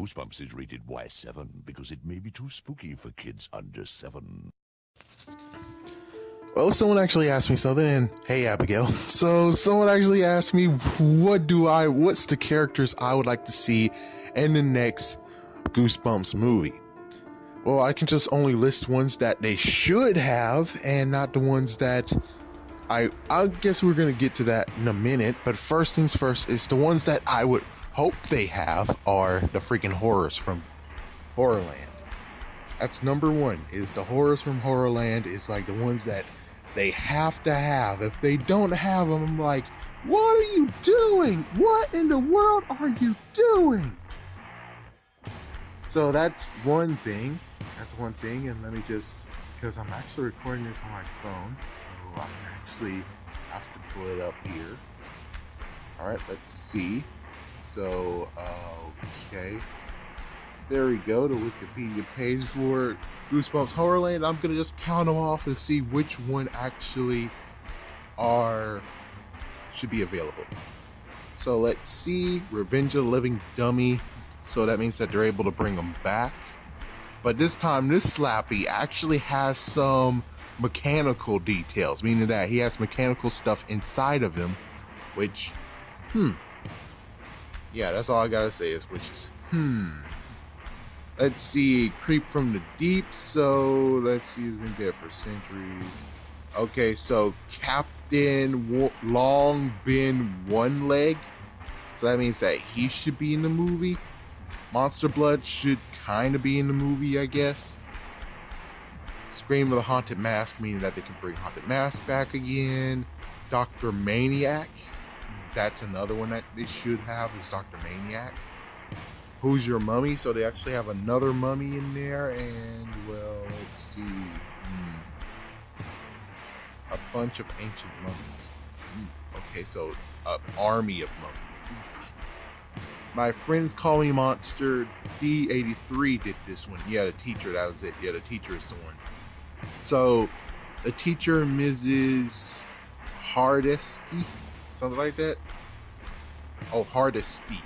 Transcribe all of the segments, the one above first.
Goosebumps is rated Y7 because it may be too spooky for kids under 7. Well, someone actually asked me something, and hey, Abigail. So, someone actually asked me, what's the characters I would like to see in the next Goosebumps movie? Well, I can just only list ones that they should have, and not the ones that I guess we're gonna get to that in a minute. But first things first is the ones that I would hope they have are the freaking horrors from Horrorland. That's number one. Is the horrors from Horrorland is like the ones that they have to have. If they don't have them, I'm like, what are you doing? What in the world are you doing? So that's one thing. And let me just, because I'm actually recording this on my phone, so I actually have to pull it up here. All right, let's see. So, okay. There we go, the Wikipedia page for Goosebumps Horrorland. I'm gonna just count them off and see which one actually should be available. So let's see, Revenge of the Living Dummy. So that means that they're able to bring them back. But this time, this Slappy actually has some mechanical details, meaning that he has mechanical stuff inside of him, which, yeah, that's all I gotta say is which is, Let's see, Creep from the Deep. So let's see, he's been dead for centuries. Okay, so Captain Long Been One Leg. So that means that he should be in the movie. Monster Blood should kind of be in the movie, I guess. Scream of the Haunted Mask, meaning that they can bring Haunted Mask back again. Dr. Maniac. That's another one that they should have, is Dr. Maniac. Who's Your Mummy? So they actually have another mummy in there, and well, let's see, a bunch of ancient mummies. Okay, so an army of mummies. My Friends Call Me Monster D83 did this one. Yeah, the teacher, that was it. Yeah, the teacher is the one. So the teacher, Mrs. Hardesty, something like that. Oh, Hardesty.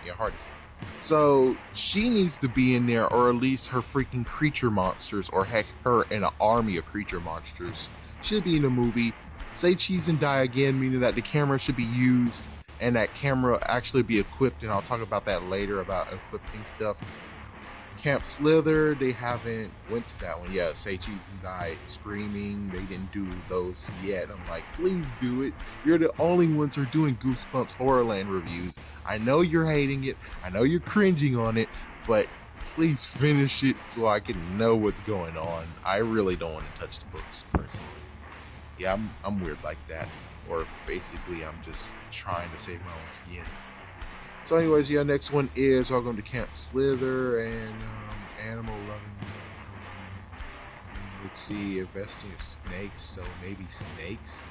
Yeah, Hardesty. So she needs to be in there, or at least her freaking creature monsters, or heck, her and an army of creature monsters should be in the movie. Say cheese and die again, meaning that the camera should be used and that camera actually be equipped, and I'll talk about that later about equipping stuff. Camp Slither, they haven't went to that one yet. Say cheese and die, Screaming, they didn't do those yet. I'm like, please do it. You're the only ones who are doing Goosebumps Horrorland reviews. I know you're hating it, I know you're cringing on it, but please finish it so I can know what's going on. I really don't want to touch the books personally. Yeah, I'm weird like that. Or basically, I'm just trying to save my own skin. So anyways, yeah, next one is Welcome to Camp Slither and Animal Loving. Let's see, investing in snakes, so maybe snakes.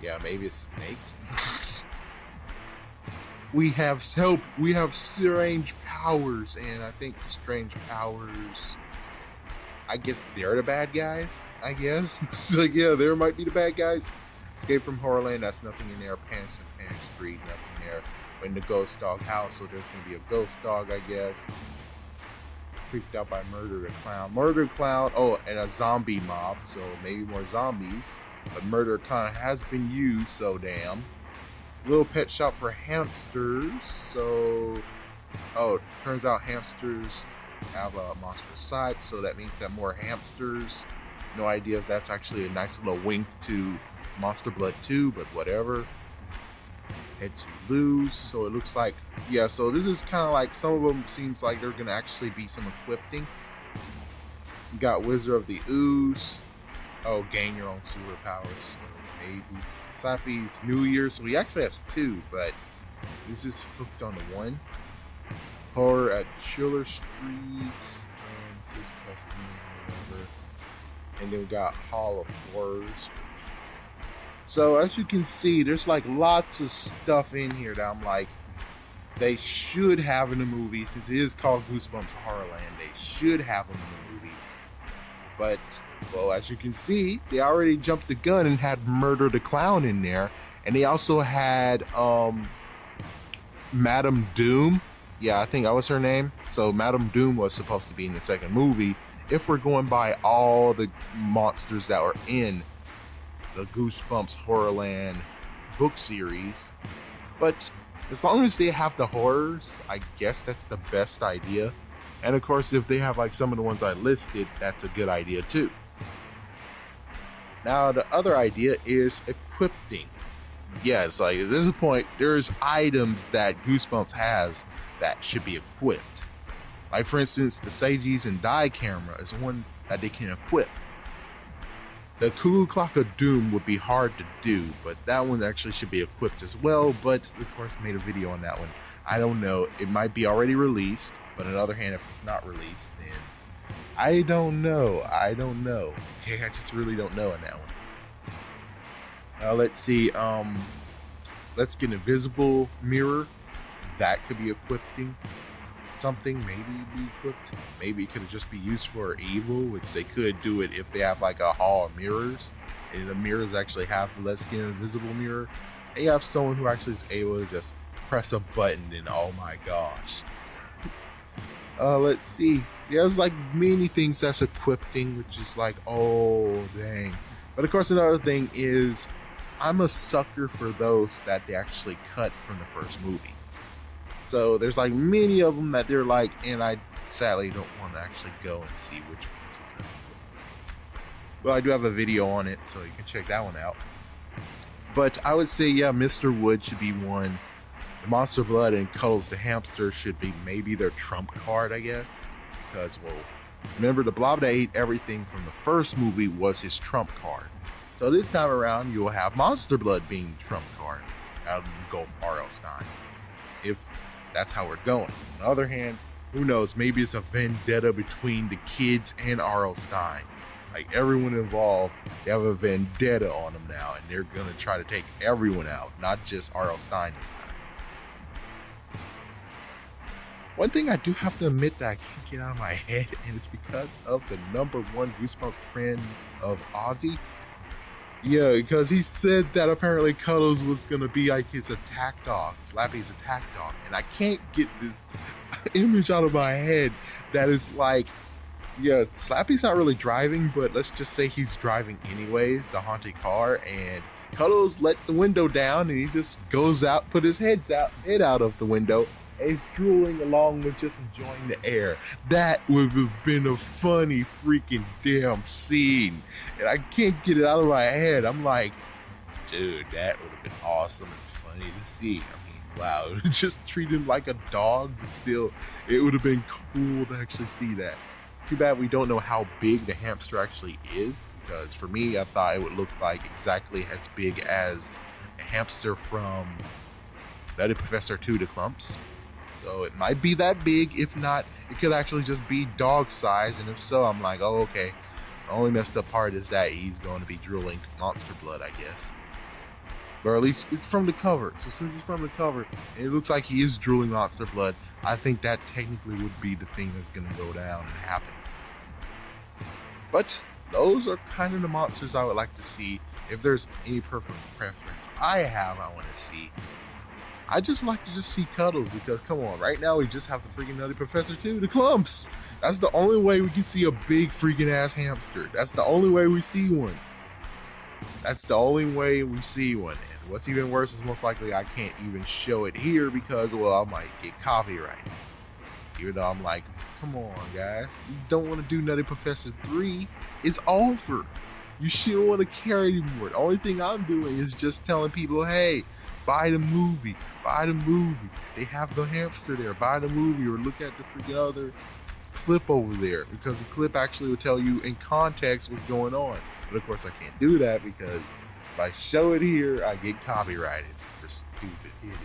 Yeah, maybe it's snakes. We have help. We have strange powers, and I think strange powers, I guess they're the bad guys, I guess. So yeah, there might be the bad guys. Escape from Horrorland, that's nothing in there. Panic and Panic Street, nothing there. In the Ghost Dog house, so there's gonna be a ghost dog, I guess. Freaked out by Murder the Clown. Murder Clown, oh, and a zombie mob, so maybe more zombies. But Murder Clown has been used, so damn. Little Pet Shop for hamsters, so... Oh, turns out hamsters have a monster side, so that means that more hamsters. No idea if that's actually a nice little wink to Monster Blood 2, but whatever. Heads You Lose, so it looks like, yeah, so this is kind of like, some of them seems like they're gonna actually be some equipping. You got Wizard of the Ooze. Oh, gain your own superpowers, so maybe. Slappy's New Year, so he actually has two, but this is hooked on the one. Horror at Schiller Street, and then we got Hall of Horrors. So as you can see, there's like lots of stuff in here that I'm like, they should have in the movie, since it is called Goosebumps Horrorland. They should have them in the movie. But, well, as you can see, they already jumped the gun and had Murder the Clown in there. And they also had Madame Doom Yeah, I think that was her name. So Madame Doom was supposed to be in the second movie. If we're going by all the monsters that were in the Goosebumps Horrorland book series, but as long as they have the horrors, I guess that's the best idea. And of course, if they have like some of the ones I listed, that's a good idea too. Now, the other idea is equipping. Yes, like at this point, there's items that Goosebumps has that should be equipped. Like for instance, the Seiji's and Die camera is one that they can equip. The Cuckoo Clock of Doom would be hard to do, but that one actually should be equipped as well, but of course made a video on that one. I don't know, it might be already released, but on the other hand, if it's not released, then I don't know. Okay, I just really don't know on that one. Let's see, let's get an invisible mirror. That could be equipping something, maybe be equipped. Maybe it could just be used for evil, which they could do it if they have like a hall of mirrors, and the mirrors actually have let's get an invisible mirror. And you have someone who actually is able to just press a button and oh my gosh. Let's see. There's like many things that's equipping, which is like, oh dang. But of course another thing is I'm a sucker for those that they actually cut from the first movie. So there's like many of them that they're like, and I sadly don't want to actually go and see which ones. Well, I do have a video on it, so you can check that one out. But I would say, yeah, Mr. Wood should be one. The Monster Blood and Cuddles the Hamster should be maybe their trump card, I guess. Because, well, remember the Blob that ate everything from the first movie was his trump card. So this time around, you'll have Monster Blood being the trump card out of Gulf R.L. Stein. If that's how we're going. On the other hand, who knows, maybe it's a vendetta between the kids and R.L. Stein. Like everyone involved, they have a vendetta on them now, and they're gonna try to take everyone out, not just R.L. Stein this time. One thing I do have to admit that I can't get out of my head, and it's because of the #1 Goosebumps friend of Ozzy. Yeah, because he said that apparently Cuddles was gonna be like his attack dog, Slappy's attack dog, and I can't get this image out of my head that is like, yeah, Slappy's not really driving, but let's just say he's driving anyways, the haunted car, and Cuddles let the window down, and he just goes out, put his head out of the window, and he's drooling along with just enjoying the air. That would have been a funny freaking damn scene. And I can't get it out of my head. I'm like, dude, that would have been awesome and funny to see. I mean, wow, just treat him like a dog, but still, it would have been cool to actually see that. Too bad we don't know how big the hamster actually is, because for me, I thought it would look like exactly as big as a hamster from Nutty Professor 2 to Clumps. So it might be that big. If not, it could actually just be dog size. And if so, I'm like, oh, okay. The only messed up part is that he's going to be drooling monster blood, I guess. Or at least it's from the cover. So since it's from the cover, and it looks like he is drooling monster blood, I think that technically would be the thing that's going to go down and happen. But those are kind of the monsters I would like to see. If there's any perfect preference I want to see, I just like to just see Cuddles, because come on, right now we just have the freaking Nutty Professor 2, the Clumps. That's the only way we can see a big freaking ass hamster. That's the only way we see one. That's the only way we see one. And what's even worse is most likely I can't even show it here because, well, I might get copyrighted. Even though I'm like, come on guys, you don't want to do Nutty Professor 3. It's over. You shouldn't want to care anymore. The only thing I'm doing is just telling people, hey, buy the movie. Buy the movie. They have the hamster there. Buy the movie, or look at the freaking other clip over there, because the clip actually will tell you in context what's going on. But of course I can't do that, because if I show it here, I get copyrighted for stupid idiots.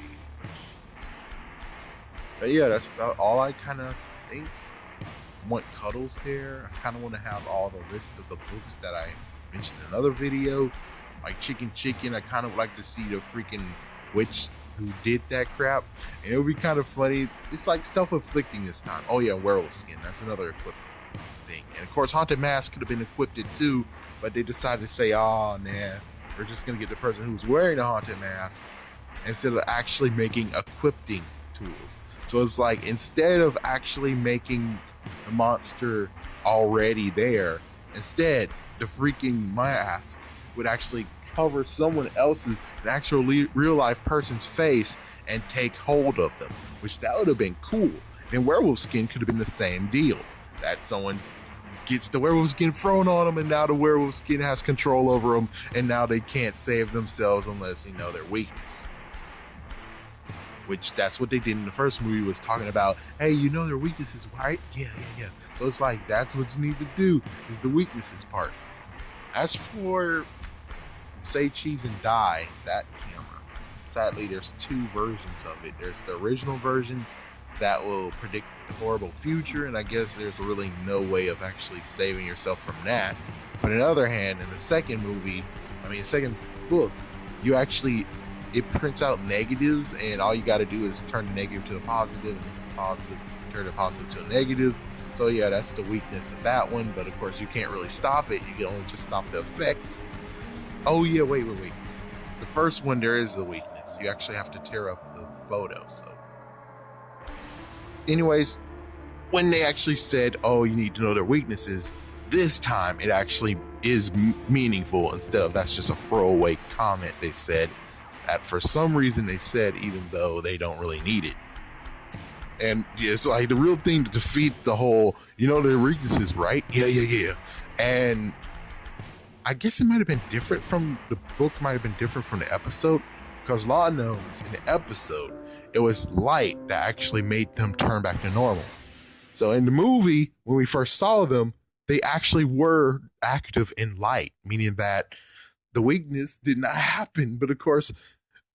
But yeah, that's about all I kind of think. I want Cuddles there. I kind of want to have all the list of the books that I mentioned in another video. Like Chicken, I kind of like to see the freaking witch who did that crap. And it would be kind of funny. It's like self-inflicting this time. Oh yeah, werewolf skin. That's another equipment thing. And of course, Haunted Mask could have been equipped too, but they decided to say, oh nah, we're just going to get the person who's wearing a Haunted Mask instead of actually making equipping tools. So it's like, instead of actually making the monster already there, instead the freaking mask would actually cover someone else's, an actual real life person's face, and take hold of them, which that would have been cool. And werewolf skin could have been the same deal, that someone gets the werewolf skin thrown on them, and now the werewolf skin has control over them, and now they can't save themselves unless you know their weakness. Which that's what they did in the first movie, was talking about, hey, you know their weaknesses, right? Yeah. So it's like, that's what you need to do, is the weaknesses part. As for Say Cheese and Die, that camera, sadly there's two versions of it. There's the original version that will predict the horrible future, and I guess there's really no way of actually saving yourself from that. But on the other hand, in the second book, you actually, it prints out negatives, and all you got to do is turn the negative to a positive, and it's positive, turn the positive to a negative. So yeah, that's the weakness of that one, but of course you can't really stop it. You can only just stop the effects. Oh yeah, wait. The first one, there is a weakness. You actually have to tear up the photo. So anyways, when they actually said, oh, you need to know their weaknesses, this time it actually is meaningful, instead of that's just a throwaway comment they said, that for some reason they said, even though they don't really need it. And it's like the real thing to defeat the whole, you know, their weaknesses, right? Yeah. And I guess it might have been different from the book, might have been different from the episode, because Law knows in the episode, it was light that actually made them turn back to normal. So in the movie, when we first saw them, they actually were active in light, meaning that the weakness did not happen. But of course,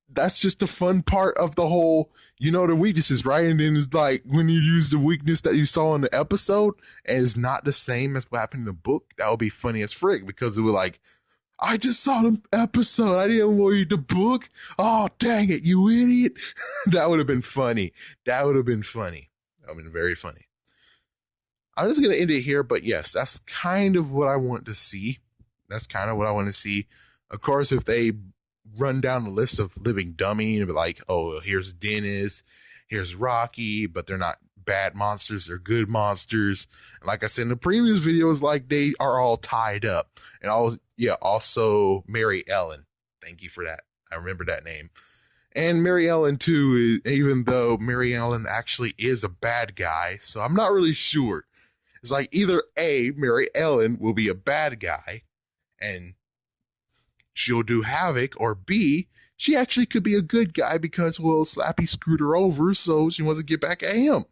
that's just the fun part of the whole, you know, the weaknesses, right? And then it's like, when you use the weakness that you saw in the episode and it's not the same as what happened in the book, that would be funny as frick, because it was like, I just saw the episode, I didn't read the book. Oh, dang it, you idiot. That would have been funny. That would have been very funny. I'm just going to end it here, but yes, that's kind of what I want to see. Of course, if they run down the list of living dummy and be like, oh, here's Dennis, here's Rocky, but they're not bad monsters, they're good monsters. And like I said in the previous videos, like, they are all tied up. And also Mary Ellen. Thank you for that. I remember that name. And Mary Ellen too, even though Mary Ellen actually is a bad guy, so I'm not really sure. It's like, either A, Mary Ellen will be a bad guy and she'll do havoc, or B, she actually could be a good guy because, well, Slappy screwed her over, so she wants to get back at him.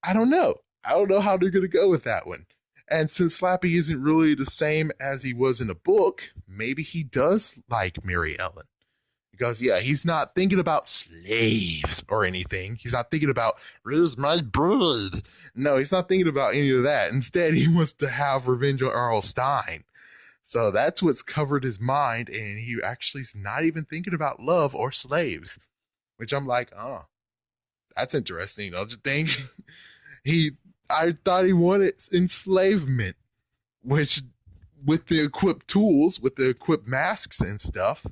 I don't know how they're going to go with that one. And since Slappy isn't really the same as he was in the book, maybe he does like Mary Ellen. Because, yeah, he's not thinking about slaves or anything. He's not thinking about, where's my blood? No, he's not thinking about any of that. Instead, he wants to have revenge on Earl Stein. So that's what's covered his mind, and he actually is not even thinking about love or slaves. Which I'm like, oh, that's interesting, don't you think? I thought he wanted enslavement, which, with the equipped tools, with the equipped masks and stuff,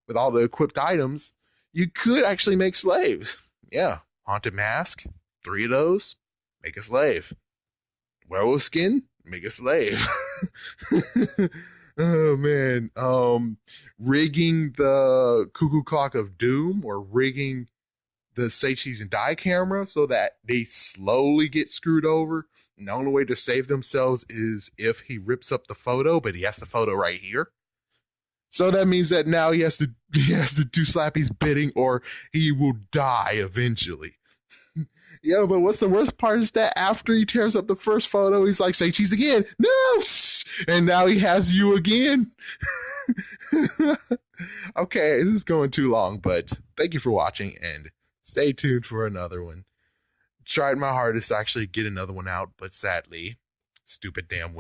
with all the equipped items, you could actually make slaves. Yeah, haunted mask, 3 of those, make a slave. Werewolf skin, make a slave. Oh man, rigging the cuckoo clock of doom, or rigging the Say Cheese and Die camera so that they slowly get screwed over. And the only way to save themselves is if he rips up the photo, but he has the photo right here. So that means that now he has to do Slappy's bidding, or he will die eventually. Yeah, but what's the worst part is that after he tears up the first photo, he's like, say cheese again. No! And now he has you again. Okay, this is going too long, but thank you for watching, and stay tuned for another one. Tried my hardest to actually get another one out, but sadly, stupid damn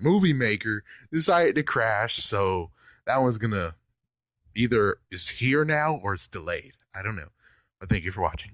Movie Maker decided to crash, so that one's gonna either is here now or it's delayed. I don't know. But thank you for watching.